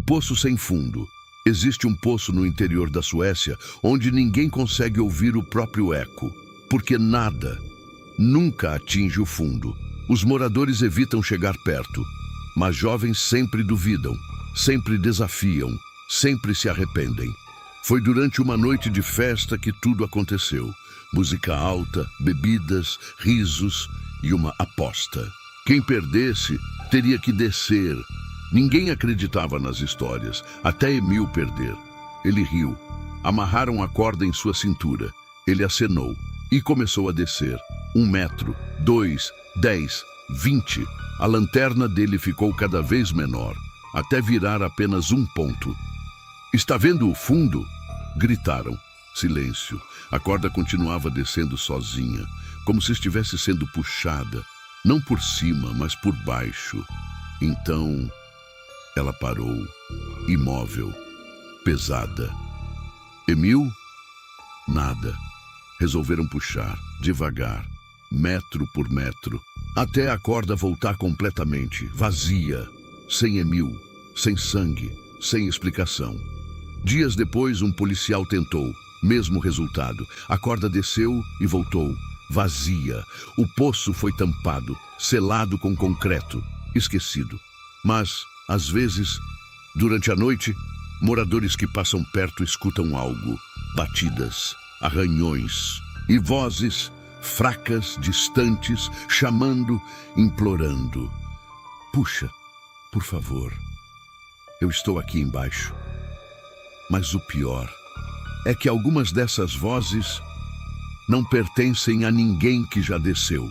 poço sem fundo. Existe um poço no interior da Suécia onde ninguém consegue ouvir o próprio eco, porque nada, nunca atinge o fundo. Os moradores evitam chegar perto, mas jovens sempre duvidam, sempre desafiam, sempre se arrependem. Foi durante uma noite de festa que tudo aconteceu. Música alta, bebidas, risos e uma aposta. Quem perdesse teria que descer. Ninguém acreditava nas histórias, até Emil perder. Ele riu. Amarraram a corda em sua cintura. Ele acenou e começou a descer. 1 metro, 2, 10, 20. A lanterna dele ficou cada vez menor, até virar apenas 1 ponto. "Está vendo o fundo?" Gritaram. Silêncio. A corda continuava descendo sozinha, como se estivesse sendo puxada, não por cima, mas por baixo. Então, ela parou, imóvel, pesada. Emil? Nada. Resolveram puxar, devagar, metro por metro, até a corda voltar completamente, vazia, sem Emil, sem sangue, sem explicação. Dias depois, um policial tentou. Mesmo resultado. A corda desceu e voltou, vazia. O poço foi tampado, selado com concreto, esquecido. Mas, às vezes, durante a noite, moradores que passam perto escutam algo. Batidas, arranhões e vozes fracas, distantes, chamando, implorando. "Puxa, por favor, eu estou aqui embaixo." Mas o pior é que algumas dessas vozes não pertencem a ninguém que já desceu.